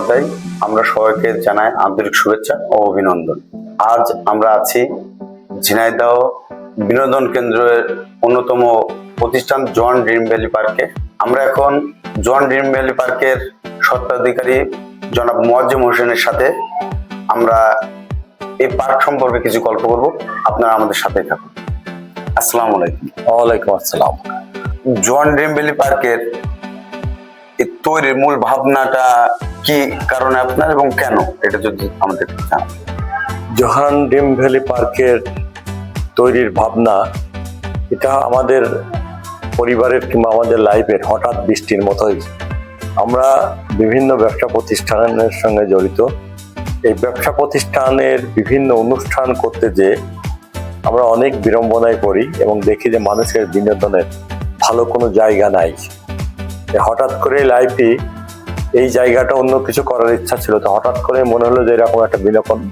পর্দায় আমরা সবাইকে জানাই আন্তরিক শুভেচ্ছা ও অভিনন্দন। আজ আমরা আছি ঝিনাইদহ বিনোদন কেন্দ্রের অন্যতম প্রতিষ্ঠান জন ড্রিম ভ্যালি পার্কে। আমরা এখন জন ড্রিম ভ্যালি পার্কের স্বত্বাধিকারী জনাব মোয়াজ্জেম হোসেনের সাথে আমরা এই পার্ক সম্পর্কে কিছু গল্প করব। আপনারা আমাদের সাথে থাকুন। আসসালামু আলাইকুম। ওয়ালাইকুম আসসালাম। জন ড্রিম ভ্যালি পার্কের এই তৈরির মূল ভাবনাটা কি কারণে আপনার এবং কেন, এটা যদি আমাদের জানান। জোহান ড্রিম ভ্যালি পার্কের তৈরির ভাবনা, এটা আমাদের পরিবারের কিংবা আমাদের লাইফের হঠাৎ বৃষ্টির মতোই। আমরা বিভিন্ন ব্যবসা প্রতিষ্ঠানের সঙ্গে জড়িত। এই ব্যবসা প্রতিষ্ঠানের বিভিন্ন অনুষ্ঠান করতে যে আমরা অনেক বিড়ম্বনায় পড়ি এবং দেখি যে মানুষের বিনোদনের ভালো কোনো জায়গা নাই। হঠাৎ করে লাইফে এই জায়গাটা অন্য কিছু করার ইচ্ছা ছিল, তো হঠাৎ করে মনে হলো যে এরকম একটা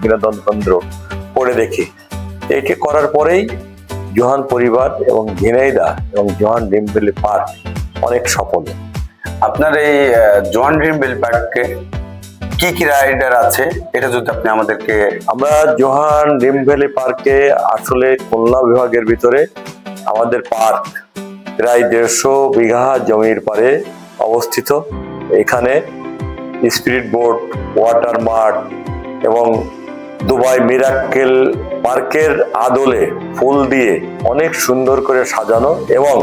বিনোদন কেন্দ্র করে দেখি। এটি করার পরেই জোহান পরিবার এবং ঝিনাইদহ এবং জোহান ড্রিম ভ্যালি পার্ক অনেক সফল। আপনার এই জন ড্রিম ভ্যালি পার্কে কি কি রাইডার আছে, এটা যদি আপনি আমাদেরকে। আমরা জোহান ড্রিম ভ্যালি পার্কে আসলে খুলনা বিভাগের ভিতরে আমাদের পার্ক প্রায় 150 বিঘা জমির পারে অবস্থিত। এখানে স্পিরিট বোট, ওয়াটার মার্ট এবং দুবাই মিরাক্কেল পার্কের আদলে ফুল দিয়ে অনেক সুন্দর করে সাজানো এবং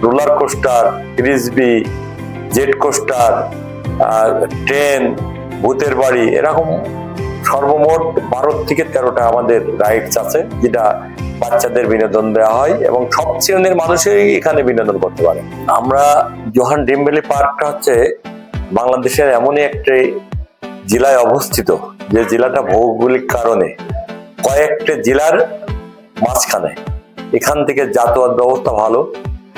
roller coaster, frisbee, jet coaster, train, ভূতের বাড়ি, এরকম সর্বমোট 12 থেকে 13টা আমাদের রাইডস আছে, যেটা বাচ্চাদের বিনোদন দেওয়া হয় এবং সব শ্রেণীর মানুষই এখানে বিনোদন করতে পারে। আমরা জোহান ড্রিম ভ্যালি পার্কটা হচ্ছে বাংলাদেশের এমনই একটি জেলায় অবস্থিত, যে জেলাটা ভৌগোলিক কারণে কয়েকটা জেলার মাঝখানে। এখান থেকে যাতায়াত ব্যবস্থা ভালো,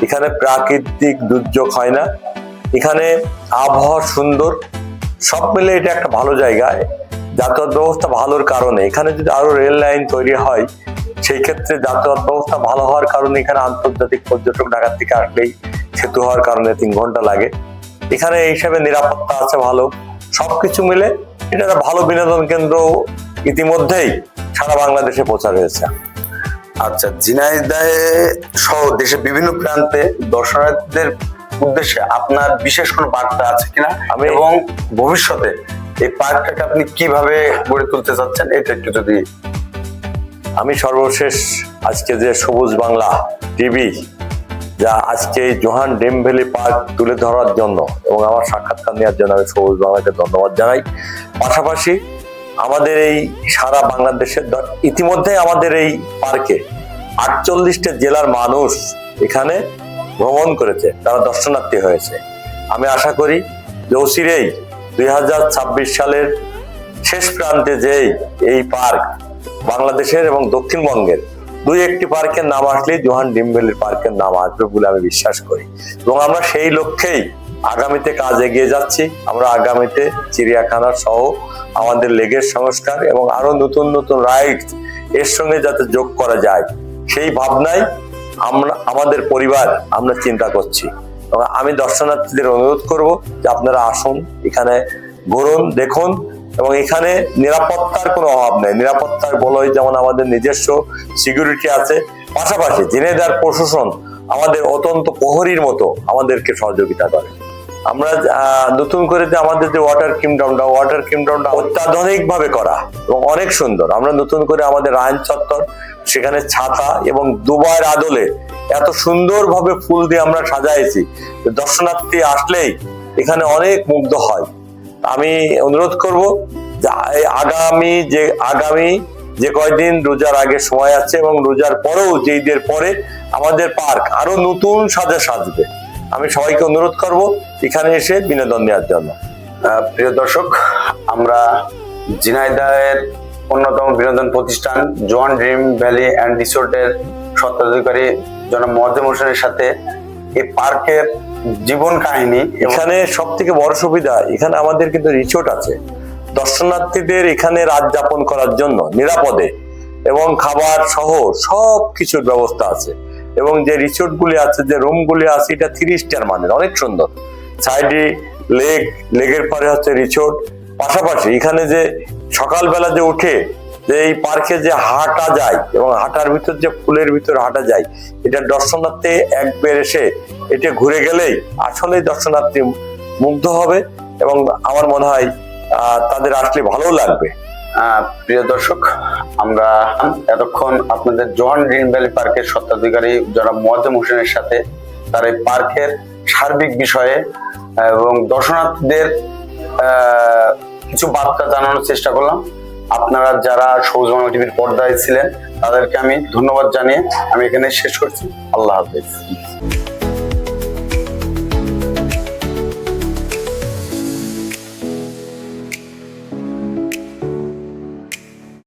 এখানে প্রাকৃতিক দুর্যোগ হয় না, এখানে আবহাওয়া সুন্দর, সব মিলে এটা একটা ভালো জায়গায়। যাতায়াত ব্যবস্থা ভালোর কারণে এখানে যদি আরো রেল লাইন তৈরি হয়, সেই ক্ষেত্রে যাতায়াত ব্যবস্থা ভালো হওয়ার কারণে এখানে আন্তর্জাতিক পর্যটক ঢাকা থেকে আসলেই সেতু হওয়ার কারণে 3 ঘন্টা লাগে। এখানে এই হিসাবে নিরাপত্তা আছে ভালো, সবকিছু মিলে এটা একটা ভালো বিনোদন কেন্দ্র ইতিমধ্যেই সারা বাংলাদেশে প্রচার হয়েছে। আচ্ছা, ঝিনাইদহে সহ দেশের বিভিন্ন প্রান্তে দর্শনার্থীদের উদ্দেশ্যে আপনার বিশেষ কোনো বার্তা আছে কিনা, এবং ভবিষ্যতে এই পার্কটাকে আপনি কিভাবে গড়ে তুলতে চাচ্ছেন, এটা একটু যদি। আমি সর্বশেষ আজকে যে সবুজ বাংলা টিভি যা আজকে জোহান ড্রিম ভ্যালি পার্ক তুলে ধরার জন্য এবং আমার সাক্ষাৎকার নেওয়ার জন্য আমি সবুজ বাংলাকে ধন্যবাদ জানাই। পাশাপাশি আমাদের এই সারা বাংলাদেশের ইতিমধ্যে আমাদের এই পার্কে 48টা জেলার মানুষ এখানে ভ্রমণ করেছে, তারা দর্শনার্থী হয়েছে। আমি আশা করি যে অচিরেই 2026 সালের শেষ প্রান্তে যেই এই পার্ক বাংলাদেশের এবং দক্ষিণবঙ্গের 2-1টি পার্কের নাম আসলেই জোহান ড্রিম ভ্যালি পার্কের নাম আসবে বলে আমি বিশ্বাস করি এবং আমরা সেই লক্ষ্যেই আগামীতে কাজ এগিয়ে যাচ্ছি। আমরা আগামীতে চিড়িয়াখানা সহ আমাদের লেগের সংস্কার এবং আরো নতুন নতুন রাইডস এর সঙ্গে যাতে যোগ করা যায়, সেই ভাবনায় আমাদের পরিবার আমরা চিন্তা করছি। এবং আমি দর্শনার্থীদের অনুরোধ করব যে আপনারা আসুন, এখানে ঘুরুন, দেখুন এবং এখানে নিরাপত্তার কোনো অভাব নেই। নিরাপত্তার বলয় যেমন আমাদের নিজস্ব সিকিউরিটি আছে, পাশাপাশি ঝিনাইদহ প্রশাসন আমাদের অত্যন্ত প্রহরীর মতো আমাদেরকে সহযোগিতা করে। আমরা নতুন করে যে আমাদের যে ওয়াটার কিংডমটা অত্যাধুনিক ভাবে করা এবং অনেক সুন্দর। আমরা নতুন করে আমাদের রায়ন চত্বর, সেখানে ছাতা এবং দুবাইয়ের আদলে এত সুন্দর ভাবে ফুল দিয়ে আমরা সাজাইছি, দর্শনার্থী আসলেই এখানে অনেক মুগ্ধ হয়। আমি অনুরোধ করব যে আগামী যে কয়দিন রোজার আগে সময় আছে এবং রোজার পরেও যে ঈদের পরে আমাদের পার্ক আরো নতুন সাজবে। আমি সবাইকে অনুরোধ করব এখানে এসে বিনোদন নেওয়ার জন্য। প্রিয় দর্শক, আমরা ঝিনাইদহের অন্যতম বিনোদন প্রতিষ্ঠান জন ড্রিম ভ্যালি অ্যান্ড রিসোর্টের স্বত্বাধিকারী জনাব মোয়াজ্জেম হোসেনের সাথে এই পার্কের জীবন কাহিনী। এখানে সব থেকে বড় সুবিধা, এখানে আমাদের কিন্তু রিসোর্ট আছে, দর্শনার্থীদের এখানে রাত যাপন করার জন্য নিরাপদে এবং খাবার সহ সব কিছুর ব্যবস্থা আছে। এবং যে রিসোর্ট গুলি আছে, যে রুম গুলি আছে, এটা 3 স্টার মানের, অনেক সুন্দর। সাইডে লেগের পরে হচ্ছে রিসোর্ট, পাশাপাশি এখানে যে সকালবেলা যে উঠে যে এই পার্কে যে হাঁটা যায় এবং হাঁটার ভিতর যে ফুলের ভিতর হাঁটা যায়, এটা দর্শনার্থী একবার এসে এটা ঘুরে গেলেই আসলেই দর্শনার্থী মুগ্ধ হবে এবং আমার মনে হয় তাদের আসলে ভালো লাগবে। প্রিয় দর্শক, আমরা এতক্ষণ আপনাদের জোহান গ্রিন ভ্যালি পার্কের স্বত্বাধিকারী জনাব মোয়াজ্জেম হোসেনের সাথে তার এই পার্কের সার্বিক বিষয়ে এবং দর্শনার্থীদের কিছু বার্তা জানানোর চেষ্টা করলাম। আপনারা যারা সবুজ বাংলা টিভির পর্দায় ছিলেন তাদেরকে আমি ধন্যবাদ জানিয়ে আমি এখানে শেষ করছি। আল্লাহ হাফেজ।